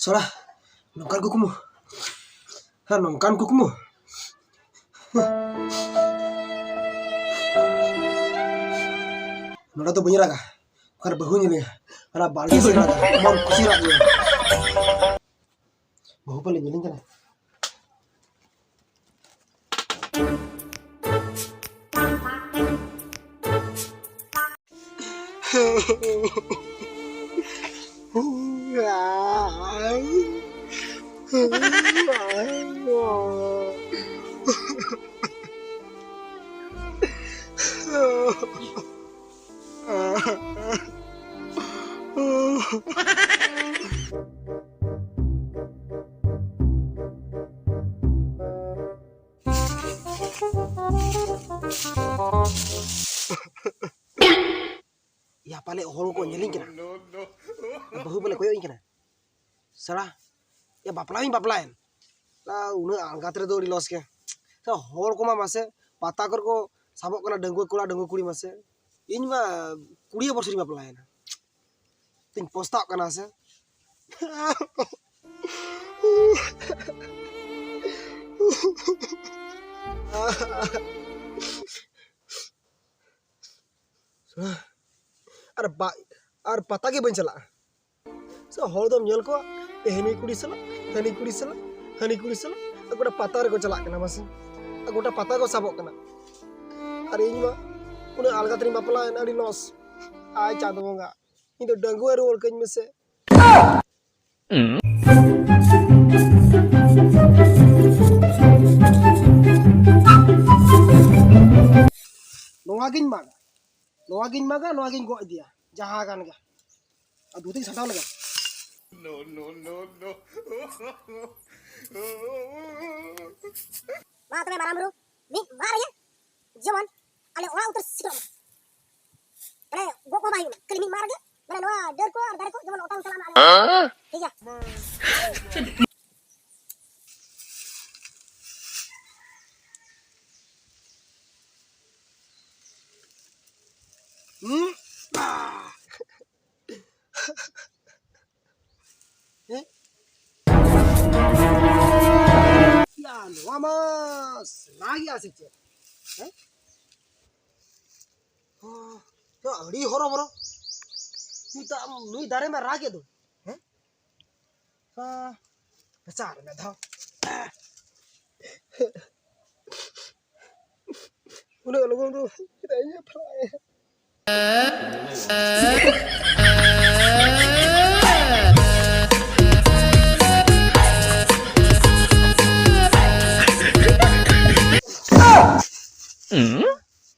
Salah, nongkan kukumu. Ha, nongkan kukumu. Nora tuh bunyi raga. Karena bahunya nih. Karena balik sih raga. Mau kusirap dia. Bahu paling nyeling kan. Ya paling hol ko nyeling kena. Bahu paling koyo kena. Salah. Ya baplain. Lah una angkat do di los ke. Sa hol ko ma mase pata kor ko sabok kena denggu kuri mase. Ini mah kuliah bor seri baplain. Ting postak kana se. Ar pata ke ban chala. So hol dom nyel ko hani kuri sala. Aku udah pata re ko chala kana mas. Aku udah pata ko sabok kana. Ar ini mah udah alga terima pelayan ari los. Ai chado enggak. Ini danggu aru ol kany mese. Noagin maga go dia. Jahagan ga. Aduh ting sadang laga. No. Wah, tu memang ramai ni marah ya. Zaman, ale orang utar sikap. Ale gua kau bayu, keliling marah ya. Mana noa, dar ko, zaman otang salam ale. Iya. Ya, mas, lagi asik je. Oh, di horo. Nui dare में रागे दो, हैं? बेचार में था। उन्हें लोगों को इधर फलाए।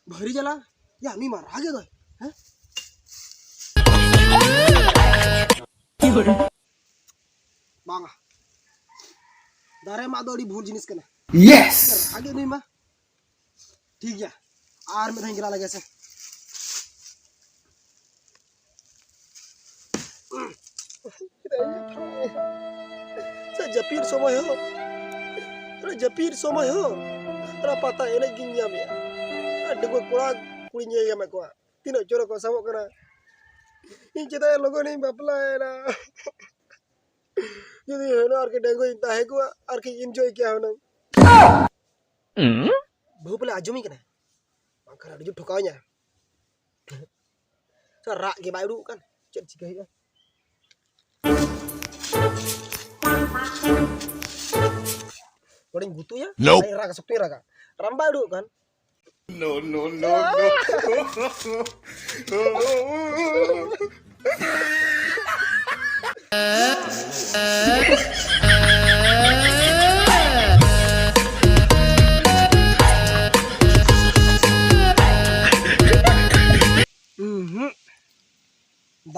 भरी जला, या मी मार रागे दो, हैं? Banga. Dare ma do di bhul jinis kana. Yes. Age nui ma. ठीक है. आर में गिरा लगे से. Jepir somai ho. Ora pata ene ginya me. Ade ko kura kuinya ya me ko. Tino choro ko sabok kana. In cheta logo ni bapla era. Jadi है ना are के dengue इंता है को आर के एंजॉय किया है ना बहु पहले आजमी कने माखर अड़ी जो ठोकावnya sa rak ke bayu kan cek ciga ya goreng butuh ya rak sok rak ramba du kan no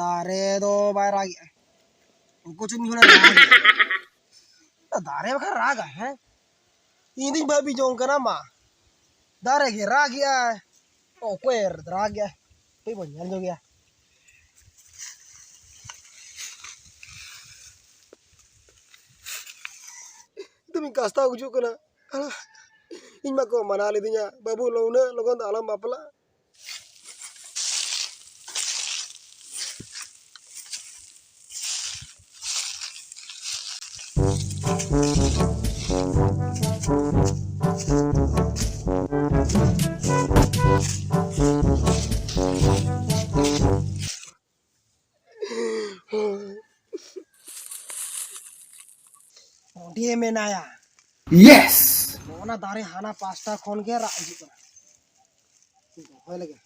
Dare do bay ragi uko chumi hona ragi dare bakar raga hai ini babi jong kana ma dare ge ragi ai oh kwer ragi ai pe bon nyal jo gya Tumi kasta ujuk kana alah in ma ko mana le dinya babu lona logon alam bapla Dia menaya. Yes. Ona dari hana pasta kon ke rak hijik kana. Hoy lagi.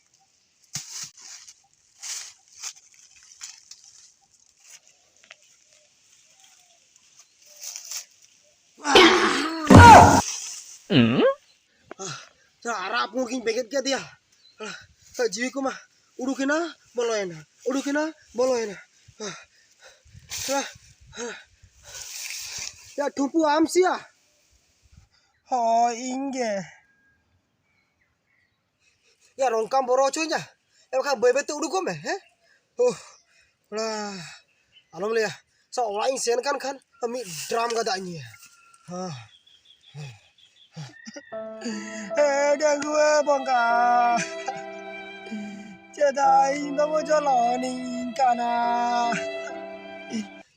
Arab mungkin beget ke dia. Jiwi ko mah udukina boloena. Udukina boloena. Ya tumpu am sia. Oh inge. Ya rongkam boro cunya. Ya kan bebe tu udukom he. Lah. Alom le. So orang sen kan mi drum ka danya. Dia gua bongka. Cedai namo jalani kana.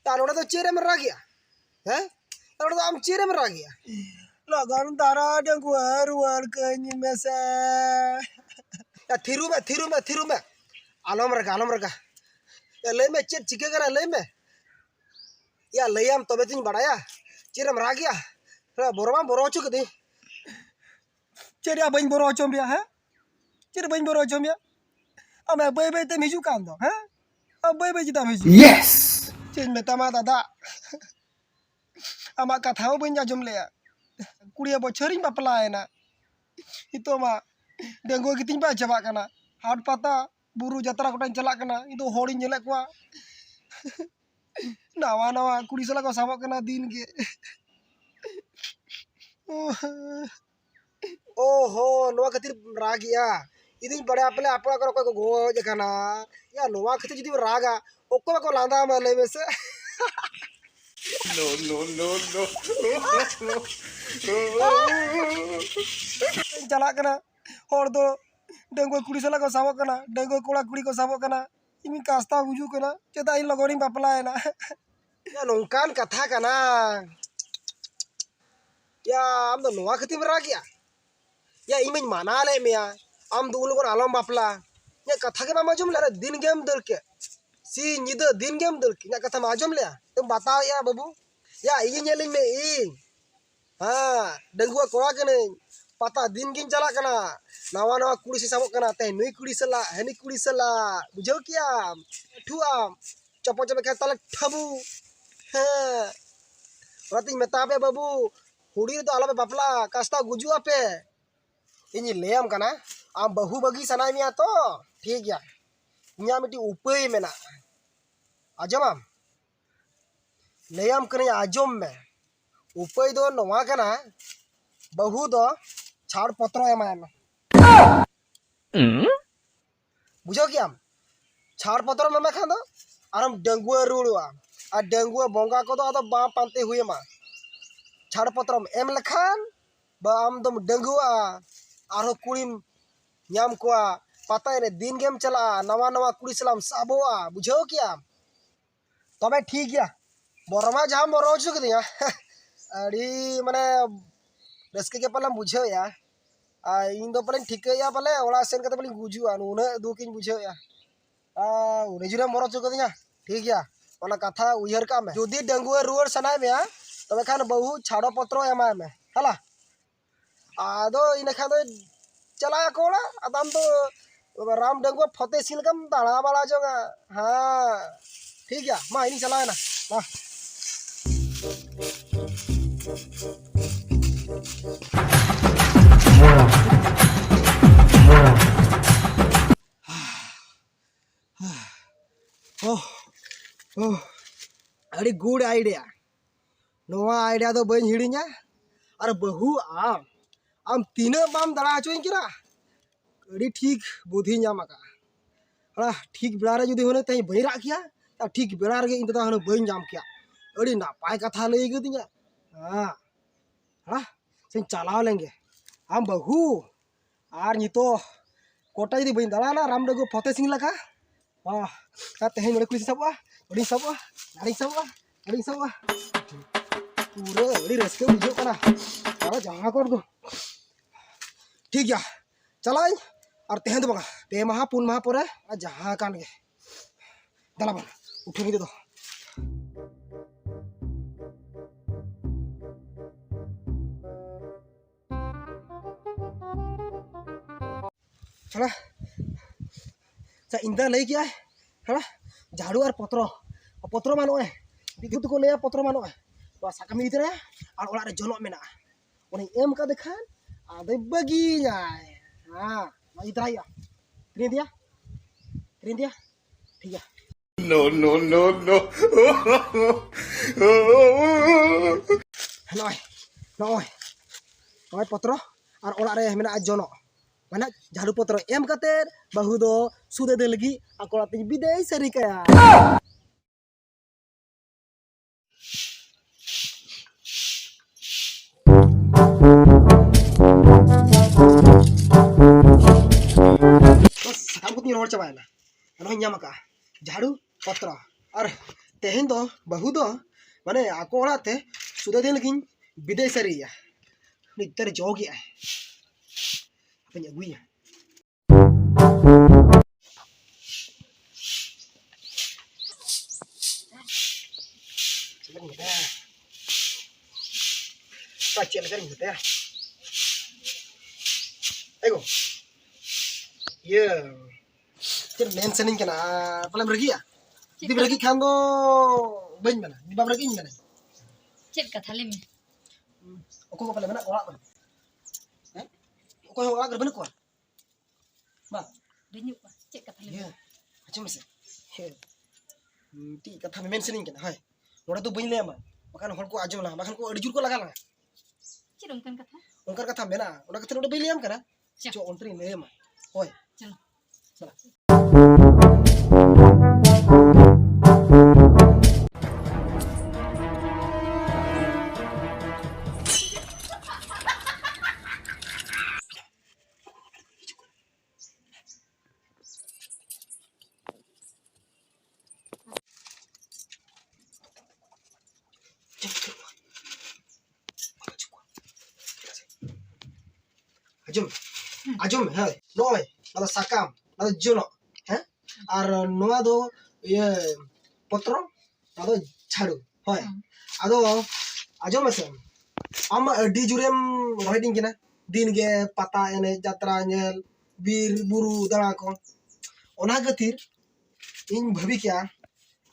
Ya orang tu cire meragi ya. Orang tu am cire meragi ya. Lagan tara dia gua ruar kenyi mesa. Ya thiru me. Alom reka. Ya le me cek cike kana le me. Ya layam tobe tin badaya. Cire meragi ya. Boro cuk di. Cire abang boro com ya, ha? Cire abang boro com ya. Ame bebe te miju kan do, ha? Bebe kita miju. Yes. Cing metama dada. Ama kathao banya jom le. Kuliah bocoring bapla ena. Itu mah denggo kiting ba jaba kana. Hat pata buru jatra kotan celak kana. Itu hori nyelek kwa. Nawa kuri sala ko sabak kana din ke. Oh, noa katir ragi ya. Idin bade apale apa ko go jakana. Ya noa katir judi raga. Okko ko landa male mese. No. Jalak kana. Hor do denggo kuri sala ko sabak kana. Denggo kola kuri ko sabak kana. Ini kasta guju kana. Ceta in logoring bapla ena. Ya nongkan katha kana. Ya am do noa katir ragi ya. Ya imen mana le me ya. Am dulu kon alam bapla. Ya katha ke mama jom le din game dal ke. Si nyida din game dal ke. Ya katha ma jom le. Tum bata ya babu. Ya iya nyelin me i. Denggu kola kene. Pata din game chala kana. Nawa kuri si sabok kana. Teh nui kuri sala. Heni kuri sala. Bujau kia. Tuam. Copo kaya talak tabu. Berarti meta ape babu. Hudi itu alam bapla. Kasta guju ape. Ini leam kana. Am bahu bagi sana ini ato. ठीक है इन्या मिट्टी उपाय में ना आजम आम लेयाम कने आजम में उपाय दो नवा कना बहु दो छाड़ पत्र एमायम बुझो क्या छाड़ पत्र में खान दो आराम डेंगुआ रुड़वा आ डेंगुआ बोंगा को दो आदो बा पांते हुए मा छाड़ पत्र में एम लखान बा आम दम डेंगुआ आरो कुड़ीम ᱧᱟᱢ ᱠᱚᱣᱟ ᱯᱟᱛᱟ ᱨᱮ ᱫᱤᱱ ᱜᱮᱢ ᱪᱟᱞᱟᱜᱼᱟ ᱱᱟᱣᱟ ᱠᱩᱲᱤ ᱥᱟᱞᱟᱢ ᱥᱟᱵᱚᱜᱼᱟ ᱵᱩᱡᱷᱟᱹᱣ ᱠᱮᱭᱟᱢ ᱛᱚᱵᱮ ᱴᱷᱤᱠ ᱜᱮᱭᱟ ᱵᱚᱨᱢᱟ ᱡᱟᱦᱟᱸ ᱵᱚᱨᱚ ᱦᱚᱪᱚ ᱠᱤᱫᱤᱧᱟ ᱟᱹᱰᱤ ᱢᱟᱱᱮ ᱨᱟᱹᱥᱠᱟᱹ ᱜᱮ ᱯᱟᱞᱮᱢ ᱵᱩᱡᱷᱟᱹᱣᱮᱜᱼᱟ ᱟᱨ ᱤᱧ ᱫᱚ ᱯᱟᱞᱮᱧ ᱴᱷᱤᱠᱟᱹᱭᱟ ᱯᱟᱞᱮ ᱚᱲᱟᱜ ᱥᱮᱱ ᱠᱟᱛᱮ ᱯᱟᱞᱮᱧ ᱜᱩᱡᱩᱜᱼᱟ ᱱᱩᱱᱟᱹᱜ ᱫᱩᱠᱤᱧ ᱵᱩᱡᱷᱟᱹᱣᱮᱜᱼᱟ ᱩᱱᱤ ᱡᱩᱨᱮᱢ ᱵᱚᱨᱚ ᱦᱚᱪᱚ ᱠᱤᱫᱤᱧᱟ ᱴᱷᱤᱠ ᱜᱮᱭᱟ ᱚᱱᱟ ᱠᱟᱛᱷᱟ ᱩᱭᱦᱟᱹᱨ ᱠᱟᱜ ᱢᱮ ᱡᱩᱫᱤ ᱰᱟᱺᱜᱩᱣᱟᱹ ᱨᱩᱣᱟᱹᱲ ᱥᱟᱱᱟᱭ ᱢᱮᱭᱟ ᱛᱚᱵᱮ ᱠᱷᱟᱱ ᱵᱟᱹᱦᱩ ᱪᱷᱟᱲᱚ ᱯᱚᱛᱨᱚ ᱮᱢᱟᱭ ᱢᱮ ᱦᱟᱞᱟ ᱟᱫᱚ ᱤᱱᱟᱹ ᱠᱷᱟᱱ ᱫᱚ चलाया कोड़ा अदम तो राम डंगो फते सिलकम दाड़ा बड़ा जोगा हाँ ठीक है माँ इन्हीं चलाया ना माँ अड़ी गुड आइडिया नोवा आइडिया तो बन हिड़िया और बहु आम तीना बाम दड़ा हचोइन किना अड़ी ठीक बुद्धि नाम का ठीक बेड़ा रे जुदी होने तई बई राग किया ठीक बेड़ा रे इन दा हने बई नाम किया अड़ी नापाय कथा लई गदिया से चलाव लेंगे आम बहु आर नितो कोटा जुदी बई दड़ा ना राम डगो फते सिंह लखा तेहे नोड़े कुछ सबवा अड़ी सबवा पूरे अड़ी रस्के बुझो कना अरे जहां कर दो ठीक गया चलाई और तेहन दो बगा पे महा पुन महा परे जहां कान गे दला बन उठे दो चला चा इंदा लई क्या है हाँ झाड़ू और पत्रो मानो है दिखु तो को ले पत्रो मानो है तो साकम इधर है और ओला रे जोनो मेना उन्हें एम का देखा आधे बगी जाए हाँ मैं इधर आया ट्रेन दिया ठीक है No, no, no, no. नॉय नॉय नॉय पत्रो और ओला रे मेना जोनो माने झाड़ू पत्रो एम कते बहु दो सुदे दे लगी आकोला ते बिदेय सरी कया साबुत नि रोड चबायना अनो न्याम का झाड़ू पत्रो और तेहन दो बहु दो माने आकोला ते सुदे दे लगी बिदेय सरी या नितर जोगी है apa nya gue ya Cek dah. Pacet kan gitu ya. Ego. Ya. Cek mentioning kena pelan pergi ya. Di pergi kan do banyak mana? Di bawah pergi mana? Cek kata lem. Aku kau pelan mana orang kan? Kau yang orang kerana kau? Bah. Banyak pak. Cek kata lem. Ya. Macam mana? Ti kata mentioning kena. Hai. Orang tu banyak lama. Makan orang ko ajam lah. Makan ko adjur ko laga lah. Cek ungkan kata. Ungkar kata mena. Orang kata orang banyak lama kena. Cek. Jo ontri lama. Hoi. Chalo. Salah. Ajum hai noy ada sakam ada jono हैं और नोआ दो ये पत्रो आदो झाड़ू होय आदो आजो मसे आम अडी जुरेम रोहिडिंग किना दिन गे पता एने यात्रा नेल बीर बुरु दड़ा को ओना गतिर इन भाभी क्या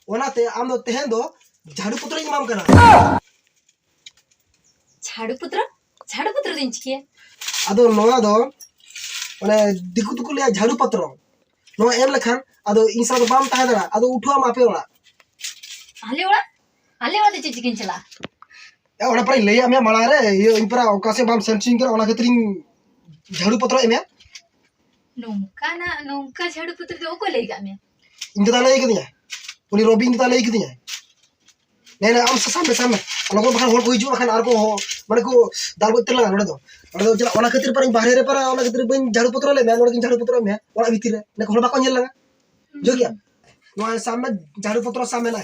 ओनाते आम दो तेहन दो झाड़ू पत्रो इमाम कना झाड़ू पुत्र दिन चिकिया आदो नोआ दो माने दिकु तुकु ले झाड़ू पत्रो नो एम लखन आदो इंसा दो बाम ताहे दरा आदो उठुआ मापे ओला आले वाले चिकिन चला या ओना पर ले आमे माला रे ये इंपरा ओकासे बाम सेंसिंग कर ओना खतरिंग झाड़ू पत्रो एमे नौका झाड़ू पुत्र दो को लेगा मैं इंद ता लई कदिया उनी रोबिन ता लई कदिया नेने आम सामने सामने ओना को बखान होल को हिजु बखान आर को माने को दाल को तेला नोडे दो चला ओना खतिर पर बाहरे रे पर ओना खतिर बन झाड़ू पत्रो ले मैं नोडे झाड़ू पत्रो में ओना भीतर रे ने होल बाको नेल लगा जो क्या नो सामने झाड़ू पत्रो सामने ना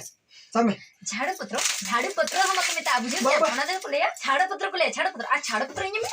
सामने झाड़ू पत्र हम अपने ता बुझे क्या खाना दे को ले झाड़ू पत्र आ झाड़ू पत्र इन में